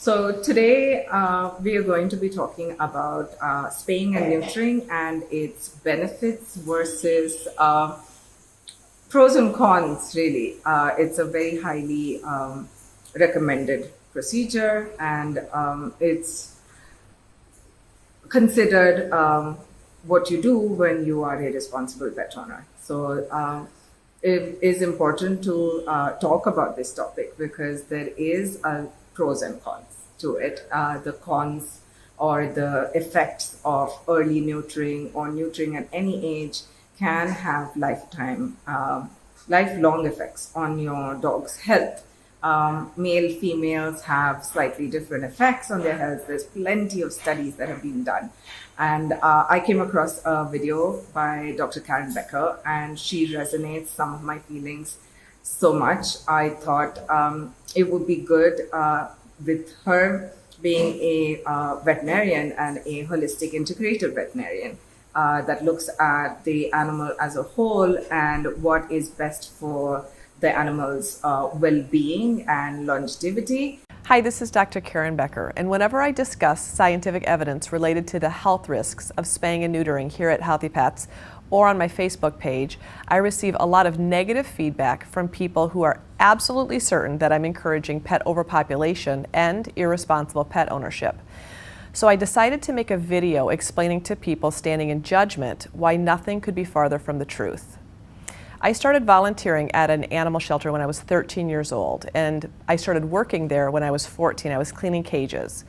So today we are going to be talking about spaying and neutering and its benefits versus pros and cons, really. It's a very highly recommended procedure, and it's considered what you do when you are a responsible pet owner. So it is important to talk about this topic because there is a pros and cons to it. The cons or the effects of early neutering or neutering at any age can have lifelong effects on your dog's health. Male, females have slightly different effects on their health. There's plenty of studies that have been done. And I came across a video by Dr. Karen Becker, and she resonates some of my feelings so much. I thought it would be good with her being a veterinarian and a holistic integrative veterinarian that looks at the animal as a whole and what is best for the animal's well-being and longevity. Hi, this is Dr. Karen Becker, and whenever I discuss scientific evidence related to the health risks of spaying and neutering here at Healthy Pets or on my Facebook page, I receive a lot of negative feedback from people who are absolutely certain that I'm encouraging pet overpopulation and irresponsible pet ownership. So I decided to make a video explaining to people standing in judgment why nothing could be farther from the truth. I started volunteering at an animal shelter when I was 13 years old, and I started working there when I was 14. I was cleaning cages.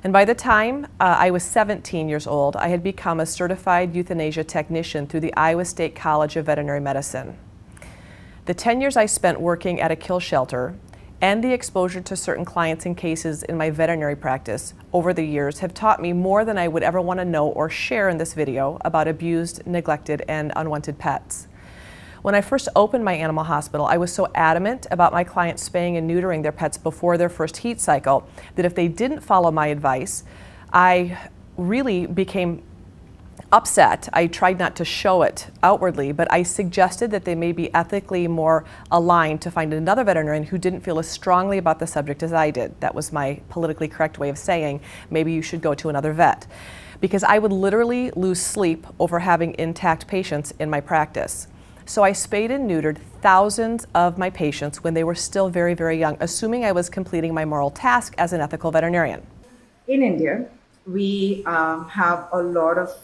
And by the time I was 17 years old, I had become a certified euthanasia technician through the Iowa State College of Veterinary Medicine. The 10 years I spent working at a kill shelter and the exposure to certain clients and cases in my veterinary practice over the years have taught me more than I would ever want to know or share in this video about abused, neglected, and unwanted pets. When I first opened my animal hospital, I was so adamant about my clients spaying and neutering their pets before their first heat cycle that if they didn't follow my advice, I really became upset. I tried not to show it outwardly, but I suggested that they may be ethically more aligned to find another veterinarian who didn't feel as strongly about the subject as I did. That was my politically correct way of saying, maybe you should go to another vet. Because I would literally lose sleep over having intact patients in my practice. So I spayed and neutered thousands of my patients when they were still very, very young, assuming I was completing my moral task as an ethical veterinarian. In India, we have a lot of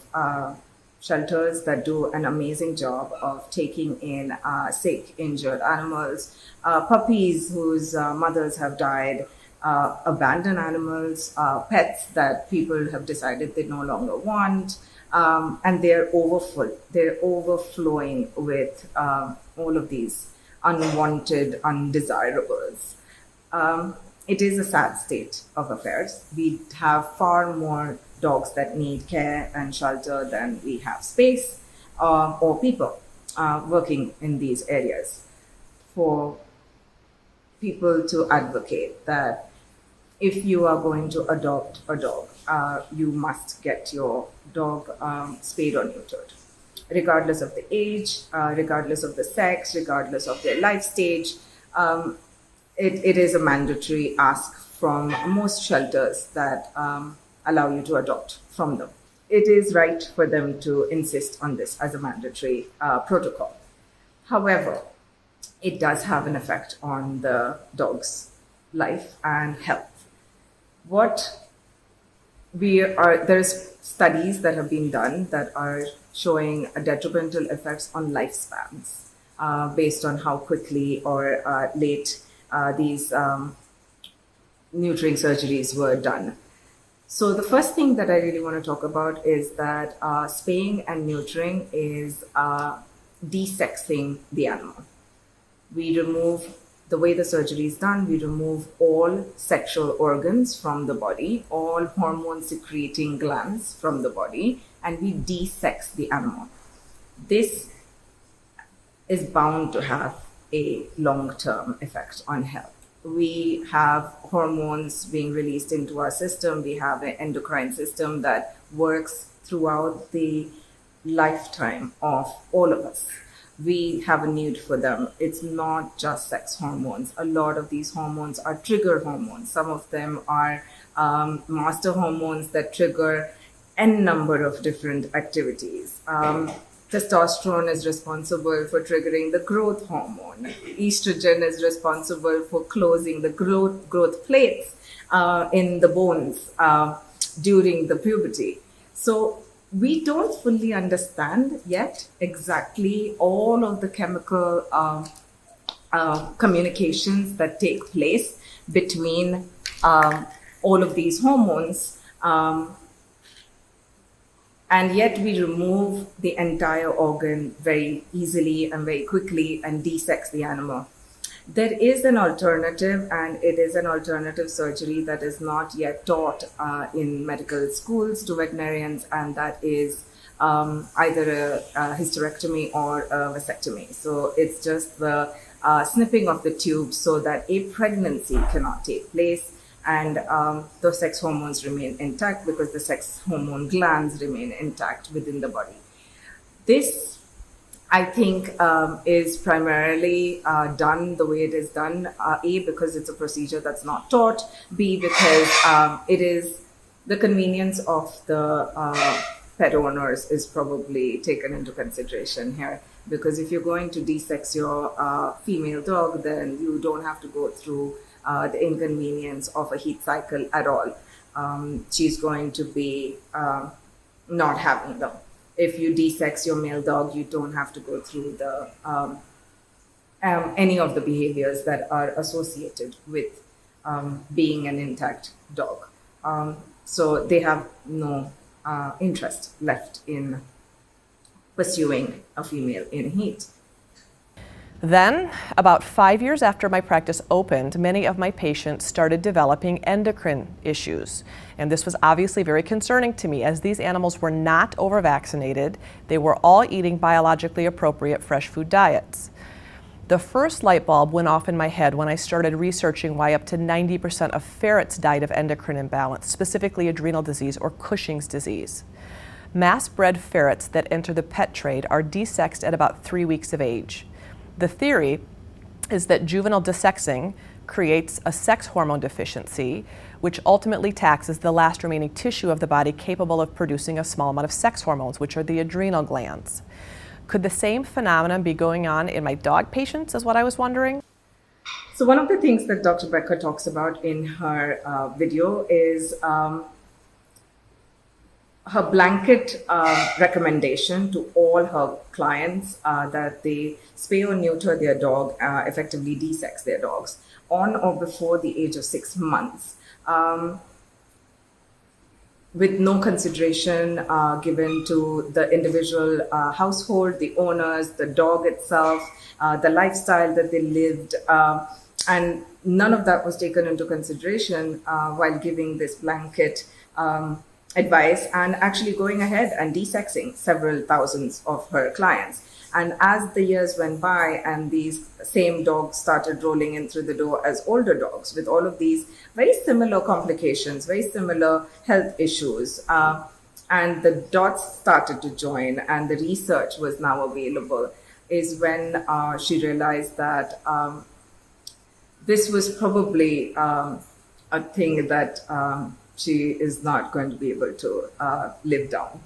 shelters that do an amazing job of taking in sick, injured animals, puppies whose mothers have died, abandoned animals, pets that people have decided they no longer want. And they're overflowing with all of these unwanted undesirables. It is a sad state of affairs. We have far more dogs that need care and shelter than we have space or people working in these areas. For people to advocate that if you are going to adopt a dog, you must get your dog spayed or neutered, regardless of the age, regardless of the sex, regardless of their life stage. It is a mandatory ask from most shelters that allow you to adopt from them. It is right for them to insist on this as a mandatory protocol. However, it does have an effect on the dog's life and health. There's studies that have been done that are showing detrimental effects on lifespans based on how quickly or late these neutering surgeries were done. So the first thing that I really want to talk about is that spaying and neutering is desexing the animal. We remove the way the surgery is done, we remove all sexual organs from the body, all hormone secreting glands from the body, and we desex the animal. This is bound to have a long-term effect on health. We have hormones being released into our system. We have an endocrine system that works throughout the lifetime of all of us. we have a need for them. It's not just sex hormones. A lot of these hormones are trigger hormones. Some of them are master hormones that trigger n number of different activities. Testosterone is responsible for triggering the growth hormone. Estrogen is responsible for closing the growth plates in the bones during the puberty. So we don't fully understand yet exactly all of the chemical communications that take place between all of these hormones. And yet we remove the entire organ very easily and very quickly and desex the animal. There is an alternative, and it is an alternative surgery that is not yet taught in medical schools to veterinarians, and that is either a hysterectomy or a vasectomy. So it's just the snipping of the tube so that a pregnancy cannot take place, and the sex hormones remain intact because the sex hormone glands remain intact within the body. This, I think, is primarily done the way it is done, A, because it's a procedure that's not taught, B, because it is the convenience of the pet owners is probably taken into consideration here. Because if you're going to desex your female dog, then you don't have to go through the inconvenience of a heat cycle at all. She's going to be not having them. If you desex your male dog, you don't have to go through the any of the behaviors that are associated with being an intact dog. So they have no interest left in pursuing a female in heat. Then, about 5 years after my practice opened, many of my patients started developing endocrine issues. And this was obviously very concerning to me, as these animals were not over-vaccinated. They were all eating biologically appropriate fresh food diets. The first light bulb went off in my head when I started researching why up to 90% of ferrets died of endocrine imbalance, specifically adrenal disease or Cushing's disease. Mass-bred ferrets that enter the pet trade are desexed at about 3 weeks of age. The theory is that juvenile desexing creates a sex hormone deficiency, which ultimately taxes the last remaining tissue of the body capable of producing a small amount of sex hormones, which are the adrenal glands. Could the same phenomenon be going on in my dog patients, is what I was wondering? So one of the things that Dr. Becker talks about in her video is her blanket recommendation to all her clients that they spay or neuter their dog, effectively desex their dogs on or before the age of 6 months, with no consideration given to the individual household, the owners, the dog itself, the lifestyle that they lived, and none of that was taken into consideration while giving this blanket advice and actually going ahead and desexing several thousands of her clients. And as the years went by and these same dogs started rolling in through the door as older dogs with all of these very similar complications, very similar health issues, and the dots started to join and the research was now available, is when she realized that this was probably a thing that she is not going to be able to live down.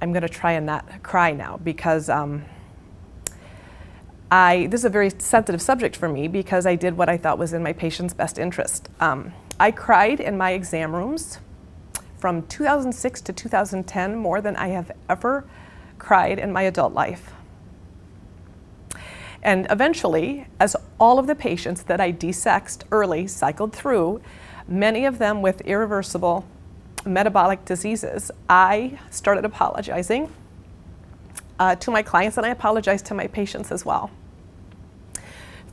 I'm going to try and not cry now because this is a very sensitive subject for me because I did what I thought was in my patient's best interest. I cried in my exam rooms from 2006 to 2010 more than I have ever cried in my adult life. And eventually, as all of the patients that I desexed early cycled through, many of them with irreversible metabolic diseases, I started apologizing to my clients, and I apologized to my patients as well.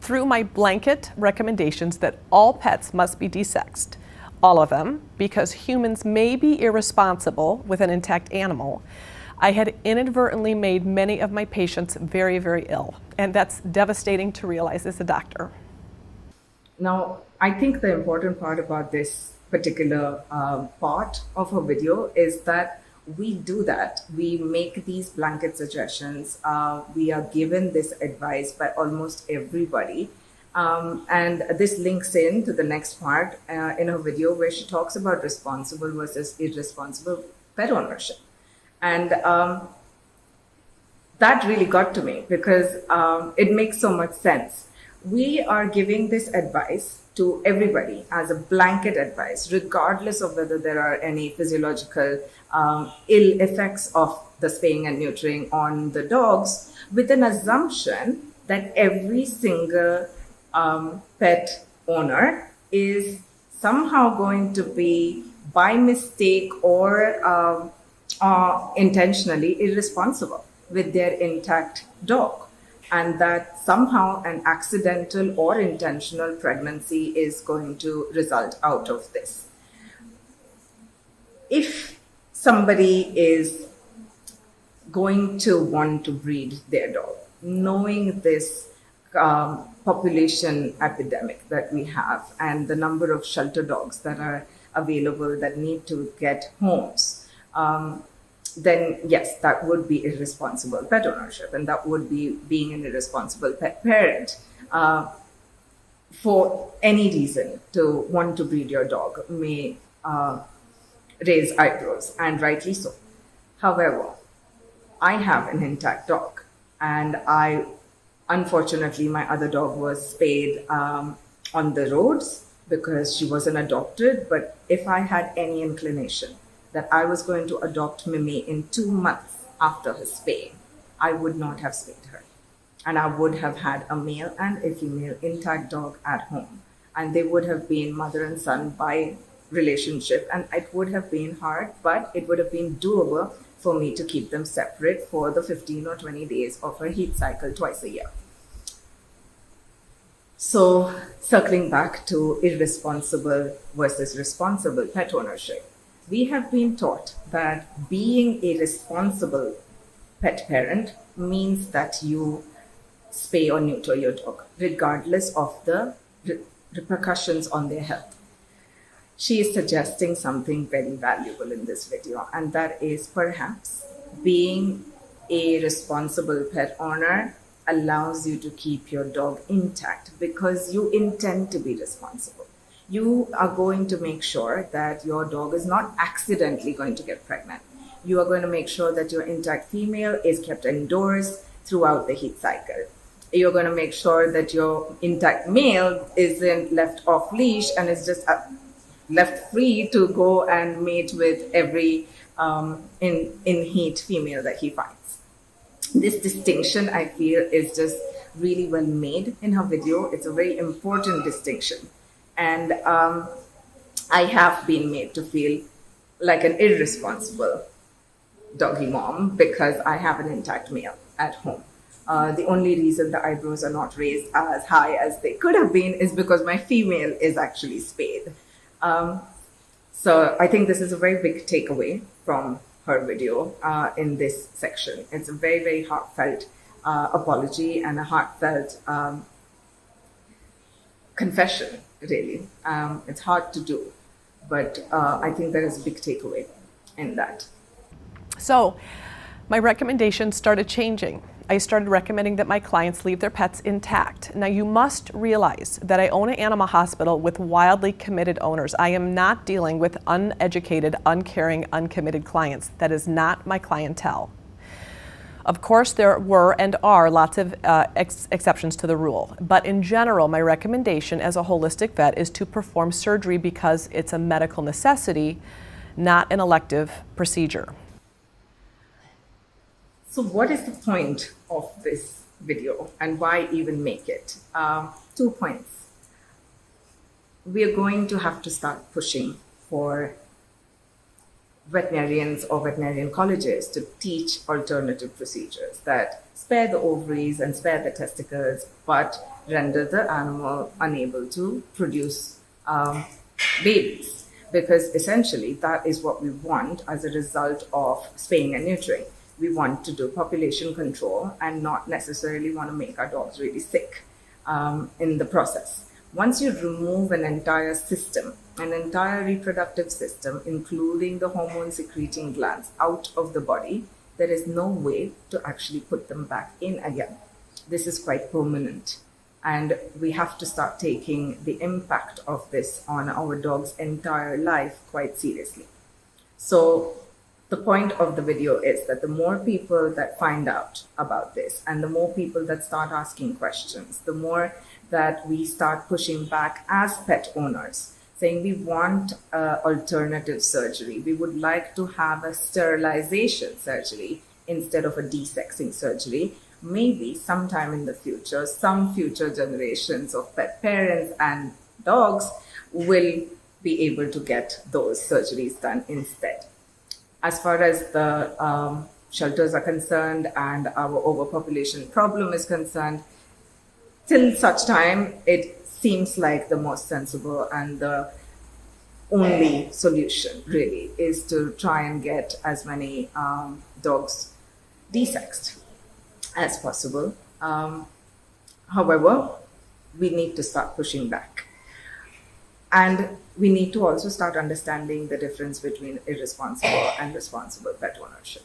Through my blanket recommendations that all pets must be desexed, all of them, because humans may be irresponsible with an intact animal, I had inadvertently made many of my patients very, very ill. And that's devastating to realize as a doctor. Now, I think the important part about this particular part of her video is that we do that. We make these blanket suggestions. We are given this advice by almost everybody. And this links in to the next part in her video where she talks about responsible versus irresponsible pet ownership. And that really got to me because it makes so much sense. We are giving this advice to everybody as a blanket advice, regardless of whether there are any physiological ill effects of the spaying and neutering on the dogs, with an assumption that every single pet owner is somehow going to be, by mistake or intentionally, irresponsible with their intact dog, and that somehow an accidental or intentional pregnancy is going to result out of this. If somebody is going to want to breed their dog, knowing this population epidemic that we have and the number of shelter dogs that are available that need to get homes, then yes, that would be irresponsible pet ownership, and that would be being an irresponsible pet parent. For any reason to want to breed your dog may raise eyebrows, and rightly so. However, I have an intact dog, and unfortunately, my other dog was spayed on the roads because she wasn't adopted. But if I had any inclination that I was going to adopt Mimi in 2 months after her spay, I would not have spayed her. And I would have had a male and a female intact dog at home. And they would have been mother and son by relationship. And it would have been hard, but it would have been doable for me to keep them separate for the 15 or 20 days of her heat cycle twice a year. So circling back to irresponsible versus responsible pet ownership, we have been taught that being a responsible pet parent means that you spay or neuter your dog, regardless of the repercussions on their health. She is suggesting something very valuable in this video, and that is perhaps being a responsible pet owner allows you to keep your dog intact because you intend to be responsible. You are going to make sure that your dog is not accidentally going to get pregnant. You are going to make sure that your intact female is kept indoors throughout the heat cycle. You're going to make sure that your intact male isn't left off leash and is just left free to go and mate with every in heat female that he finds. This distinction, I feel, is just really well made in her video. It's a very important distinction. And I have been made to feel like an irresponsible doggy mom because I have an intact male at home. The only reason the eyebrows are not raised as high as they could have been is because my female is actually spayed. So I think this is a very big takeaway from her video in this section. It's a very, very heartfelt apology and a heartfelt confession, really. It's hard to do, but I think there is a big takeaway in that. So my recommendations started changing. I started recommending that my clients leave their pets intact. Now you must realize that I own an animal hospital with wildly committed owners. I am not dealing with uneducated, uncaring, uncommitted clients. That is not my clientele. Of course, there were and are lots of exceptions to the rule, but in general, my recommendation as a holistic vet is to perform surgery because it's a medical necessity, not an elective procedure. So what is the point of this video and why even make it? 2 points. We are going to have to start pushing for veterinarians or veterinarian colleges to teach alternative procedures that spare the ovaries and spare the testicles, but render the animal unable to produce babies. Because essentially that is what we want as a result of spaying and neutering. We want to do population control and not necessarily want to make our dogs really sick in the process. Once you remove an entire system, an entire reproductive system, including the hormone secreting glands, out of the body, there is no way to actually put them back in again. This is quite permanent. And we have to start taking the impact of this on our dog's entire life quite seriously. So the point of the video is that the more people that find out about this and the more people that start asking questions, the more that we start pushing back as pet owners, saying we want alternative surgery. We would like to have a sterilization surgery instead of a desexing surgery. Maybe sometime in the future, some future generations of pet parents and dogs will be able to get those surgeries done instead. As far as the shelters are concerned and our overpopulation problem is concerned, till such time, it seems like the most sensible and the only solution really is to try and get as many dogs desexed as possible. However, we need to start pushing back. And we need to also start understanding the difference between irresponsible and responsible pet ownership.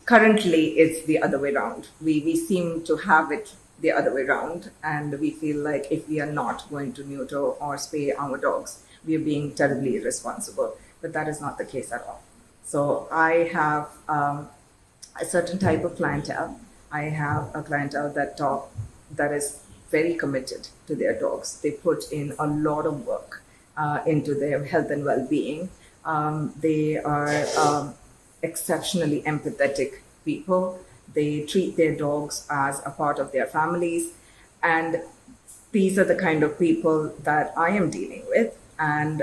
Currently, it's the other way around. We seem to have it the other way around, and we feel like if we are not going to neuter or spay our dogs, we are being terribly irresponsible. But that is not the case at all. So I have a certain type of clientele. I have a clientele that is very committed to their dogs. They put in a lot of work into their health and well-being. They are exceptionally empathetic people. They treat their dogs as a part of their families. And these are the kind of people that I am dealing with. And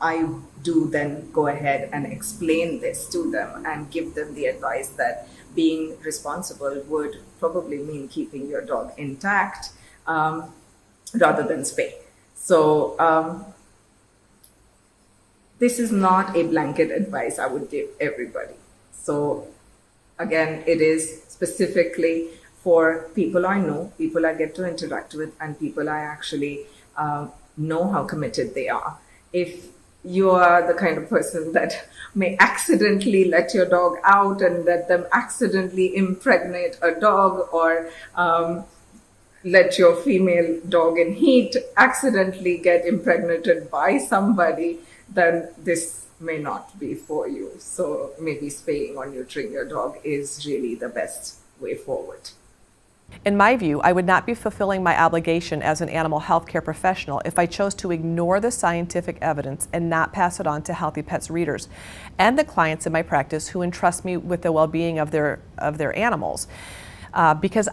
I do then go ahead and explain this to them and give them the advice that being responsible would probably mean keeping your dog intact rather than spay. So this is not a blanket advice I would give everybody. So again, it is specifically for people I know, people I get to interact with, and people I actually know how committed they are. If you are the kind of person that may accidentally let your dog out and let them accidentally impregnate a dog, or let your female dog in heat accidentally get impregnated by somebody, then this may not be for you. So maybe spaying or neutering your dog is really the best way forward. In my view, I would not be fulfilling my obligation as an animal health care professional if I chose to ignore the scientific evidence and not pass it on to Healthy Pets readers and the clients in my practice who entrust me with the well-being of their animals. Because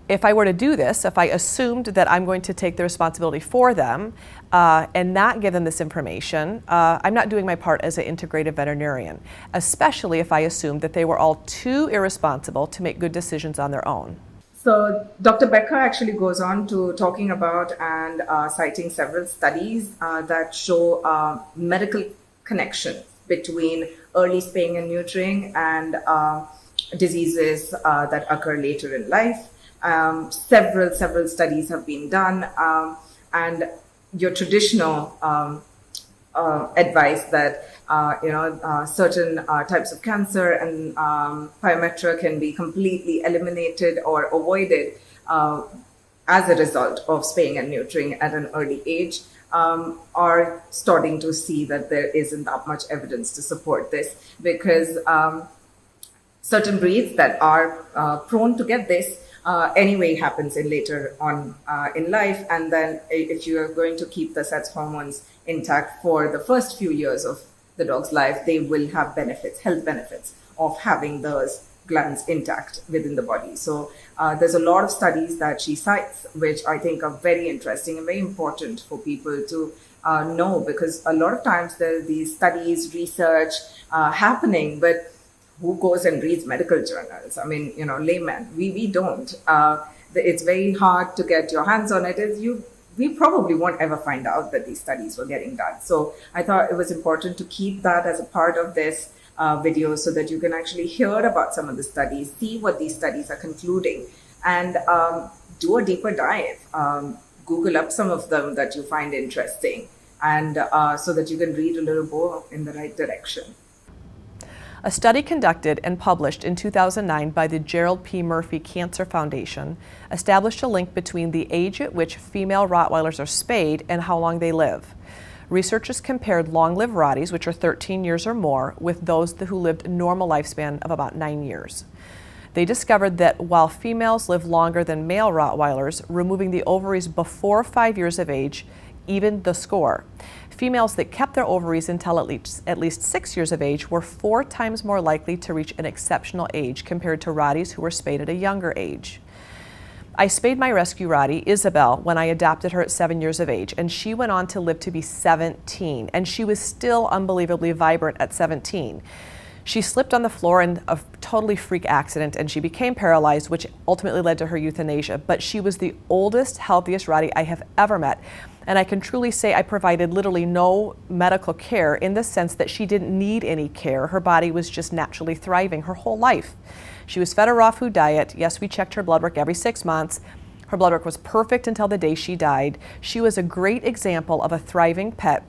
if I were to do this, if I assumed that I'm going to take the responsibility for them and not give them this information, I'm not doing my part as an integrative veterinarian, especially if I assumed that they were all too irresponsible to make good decisions on their own. So Dr. Becker actually goes on to talking about and citing several studies that show medical connections between early spaying and neutering and diseases that occur later in life. Several studies have been done, and your traditional advice that certain types of cancer and pyometra can be completely eliminated or avoided as a result of spaying and neutering at an early age are starting to see that there isn't that much evidence to support this, because certain breeds that are prone to get this anyway happens in later on in life. And then if you are going to keep the sex hormones intact for the first few years of the dog's life, they will have benefits, health benefits of having those glands intact within the body. So there's a lot of studies that she cites, which I think are very interesting and very important for people to know, because a lot of times there are these studies, research happening, but who goes and reads medical journals? I mean, laymen, we don't. It's very hard to get your hands on it. We probably won't ever find out that these studies were getting done. So I thought it was important to keep that as a part of this video so that you can actually hear about some of the studies, see what these studies are concluding, and do a deeper dive. Google up some of them that you find interesting, and so that you can read a little more in the right direction. A study conducted and published in 2009 by the Gerald P. Murphy Cancer Foundation established a link between the age at which female Rottweilers are spayed and how long they live. Researchers compared long-lived Rotties, which are 13 years or more, with those who lived a normal lifespan of about 9 years. They discovered that while females live longer than male Rottweilers, removing the ovaries before 5 years of age evened the score. Females that kept their ovaries until at least 6 years of age were 4 times more likely to reach an exceptional age compared to Rotties who were spayed at a younger age. I spayed my rescue Rottie, Isabel, when I adopted her at 7 years of age, and she went on to live to be 17, and she was still unbelievably vibrant at 17. She slipped on the floor in a totally freak accident and she became paralyzed, which ultimately led to her euthanasia. But she was the oldest, healthiest Rottie I have ever met. And I can truly say I provided literally no medical care in the sense that she didn't need any care. Her body was just naturally thriving her whole life. She was fed a raw food diet. Yes, we checked her blood work every 6 months. Her blood work was perfect until the day she died. She was a great example of a thriving pet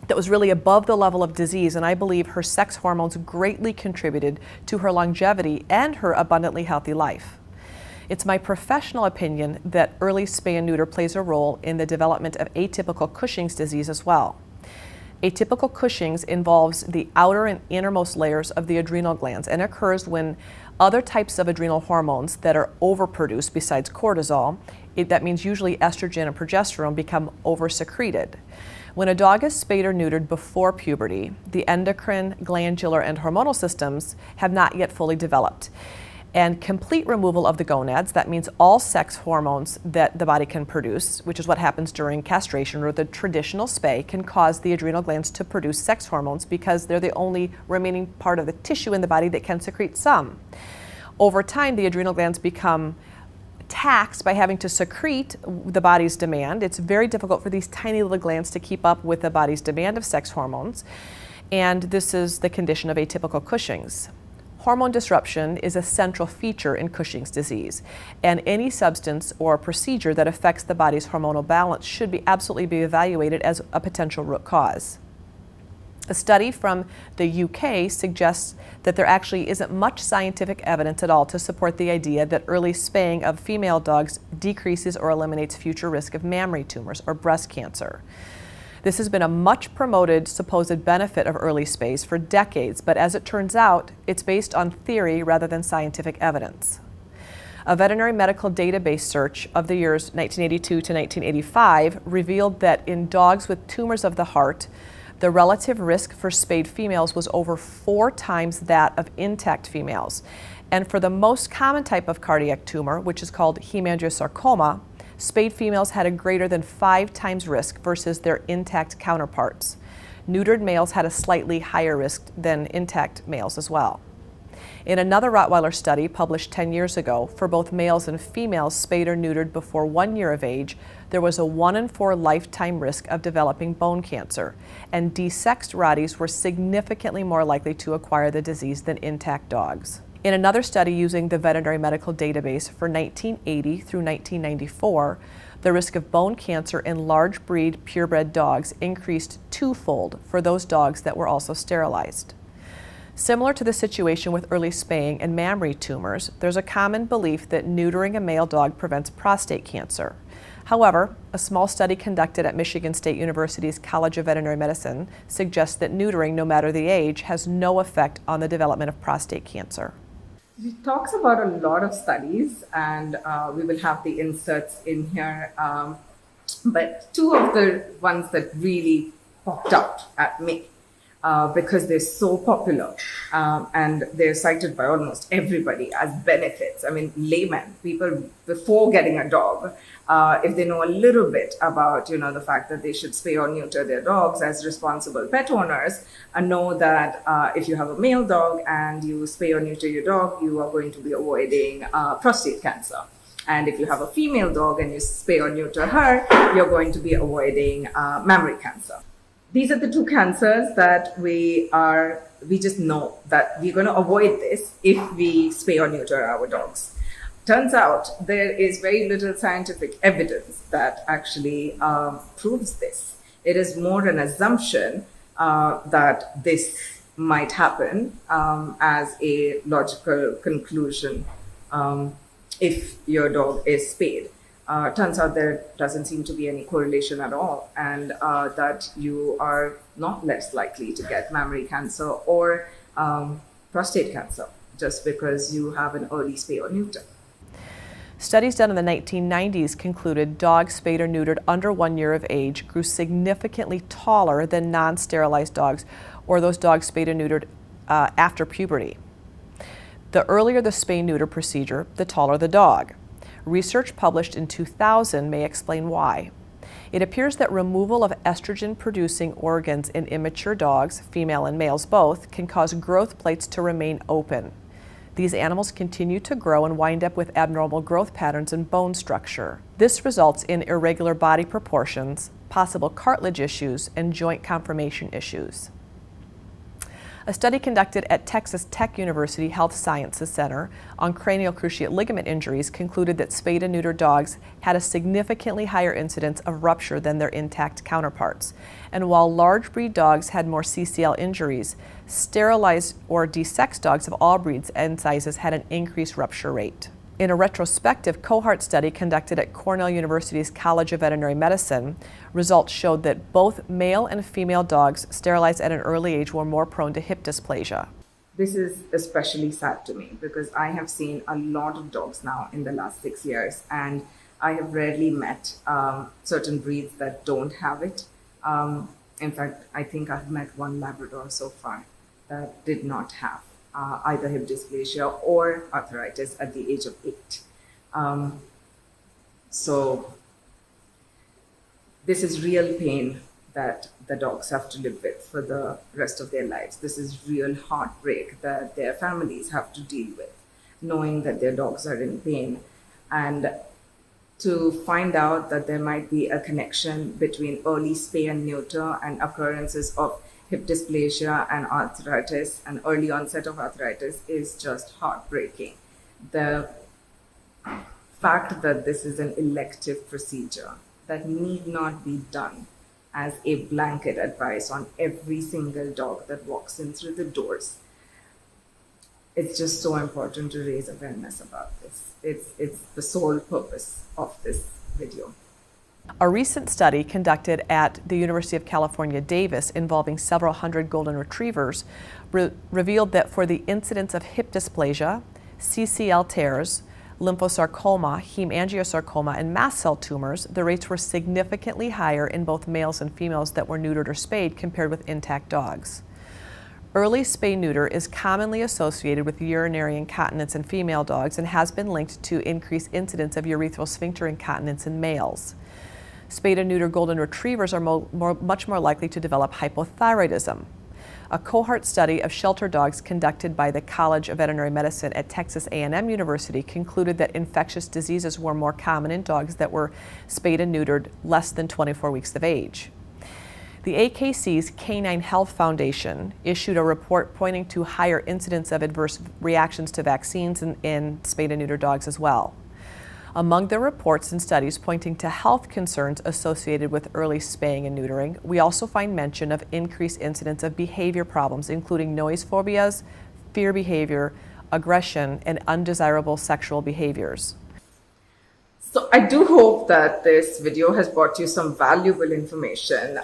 that was really above the level of disease, and I believe her sex hormones greatly contributed to her longevity and her abundantly healthy life. It's my professional opinion that early spay and neuter plays a role in the development of atypical Cushing's disease as well. Atypical Cushing's involves the outer and innermost layers of the adrenal glands and occurs when other types of adrenal hormones that are overproduced besides cortisol, that means usually estrogen and progesterone, become oversecreted. When a dog is spayed or neutered before puberty, the endocrine, glandular, and hormonal systems have not yet fully developed. And complete removal of the gonads, that means all sex hormones that the body can produce, which is what happens during castration or the traditional spay, can cause the adrenal glands to produce sex hormones because they're the only remaining part of the tissue in the body that can secrete some. Over time, the adrenal glands become taxed by having to secrete the body's demand. It's very difficult for these tiny little glands to keep up with the body's demand of sex hormones, and this is the condition of atypical Cushing's. Hormone disruption is a central feature in Cushing's disease, and any substance or procedure that affects the body's hormonal balance should absolutely be evaluated as a potential root cause. A study from the UK suggests that there actually isn't much scientific evidence at all to support the idea that early spaying of female dogs decreases or eliminates future risk of mammary tumors or breast cancer. This has been a much promoted supposed benefit of early spays for decades, but as it turns out, it's based on theory rather than scientific evidence. A veterinary medical database search of the years 1982 to 1985 revealed that in dogs with tumors of the heart, the relative risk for spayed females was over 4 times that of intact females. And for the most common type of cardiac tumor, which is called hemangiosarcoma, spayed females had a greater than 5 times risk versus their intact counterparts. Neutered males had a slightly higher risk than intact males as well. In another Rottweiler study published 10 years ago, for both males and females spayed or neutered before 1 year of age, there was a 1 in 4 lifetime risk of developing bone cancer, and desexed Rotties were significantly more likely to acquire the disease than intact dogs. In another study using the veterinary medical database for 1980 through 1994, the risk of bone cancer in large breed purebred dogs increased 2-fold for those dogs that were also sterilized. Similar to the situation with early spaying and mammary tumors, there's a common belief that neutering a male dog prevents prostate cancer. However, a small study conducted at Michigan State University's College of Veterinary Medicine suggests that neutering, no matter the age, has no effect on the development of prostate cancer. It talks about a lot of studies, and we will have the inserts in here. But 2 of the ones that really popped out at me because they're so popular and they're cited by almost everybody as benefits. I mean, laymen, people before getting a dog, if they know a little bit about, the fact that they should spay or neuter their dogs as responsible pet owners, know that if you have a male dog and you spay or neuter your dog, you are going to be avoiding prostate cancer. And if you have a female dog and you spay or neuter her, you're going to be avoiding mammary cancer. These are the 2 cancers that we just know that we're going to avoid this if we spay or neuter our dogs. Turns out there is very little scientific evidence that actually proves this. It is more an assumption that this might happen as a logical conclusion if your dog is spayed. Turns out there doesn't seem to be any correlation at all, and that you are not less likely to get mammary cancer or prostate cancer just because you have an early spay or neuter. Studies done in the 1990s concluded dogs spayed or neutered under 1 year of age grew significantly taller than non-sterilized dogs or those dogs spayed or neutered after puberty. The earlier the spay-neuter procedure, the taller the dog. Research published in 2000 may explain why. It appears that removal of estrogen-producing organs in immature dogs, female and males both, can cause growth plates to remain open. These animals continue to grow and wind up with abnormal growth patterns in bone structure. This results in irregular body proportions, possible cartilage issues, and joint conformation issues. A study conducted at Texas Tech University Health Sciences Center on cranial cruciate ligament injuries concluded that spayed and neutered dogs had a significantly higher incidence of rupture than their intact counterparts. And while large breed dogs had more CCL injuries, sterilized or desexed dogs of all breeds and sizes had an increased rupture rate. In a retrospective cohort study conducted at Cornell University's College of Veterinary Medicine, results showed that both male and female dogs sterilized at an early age were more prone to hip dysplasia. This is especially sad to me because I have seen a lot of dogs now in the last 6 years, and I have rarely met certain breeds that don't have it. In fact, I think I've met one Labrador so far that did not have either hip dysplasia or arthritis at the age of 8. So this is real pain that the dogs have to live with for the rest of their lives. This is real heartbreak that their families have to deal with, knowing that their dogs are in pain. And to find out that there might be a connection between early spay and neuter and occurrences of hip dysplasia and arthritis, and early onset of arthritis, is just heartbreaking. The fact that this is an elective procedure that need not be done as a blanket advice on every single dog that walks in through the doors. It's just so important to raise awareness about this. It's the sole purpose of this video. A recent study conducted at the University of California, Davis, involving several hundred golden retrievers, revealed that for the incidence of hip dysplasia, CCL tears, lymphosarcoma, hemangiosarcoma, and mast cell tumors, the rates were significantly higher in both males and females that were neutered or spayed compared with intact dogs. Early spay-neuter is commonly associated with urinary incontinence in female dogs and has been linked to increased incidence of urethral sphincter incontinence in males. Spayed and neuter golden retrievers are much more likely to develop hypothyroidism. A cohort study of shelter dogs conducted by the College of Veterinary Medicine at Texas A&M University concluded that infectious diseases were more common in dogs that were spayed and neutered less than 24 weeks of age. The AKC's Canine Health Foundation issued a report pointing to higher incidence of adverse reactions to vaccines in spayed and neutered dogs as well. Among the reports and studies pointing to health concerns associated with early spaying and neutering, we also find mention of increased incidence of behavior problems, including noise phobias, fear behavior, aggression, and undesirable sexual behaviors. So I do hope that this video has brought you some valuable information,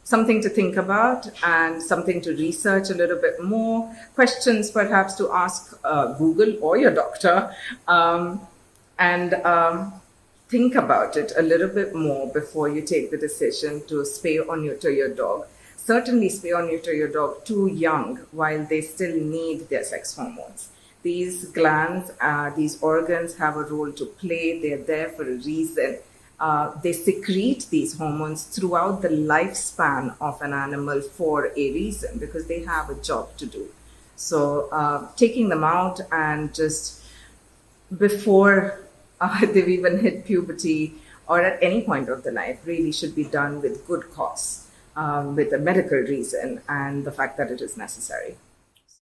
something to think about and something to research a little bit more, questions perhaps to ask Google or your doctor, and think about it a little bit more before you take the decision to spay or neuter your dog. Certainly spay or neuter your dog too young while they still need their sex hormones. These glands, these organs have a role to play. They're there for a reason. They secrete these hormones throughout the lifespan of an animal for a reason, because they have a job to do. So taking them out and just before they've even hit puberty or at any point of the life really should be done with good cause, with a medical reason and the fact that it is necessary.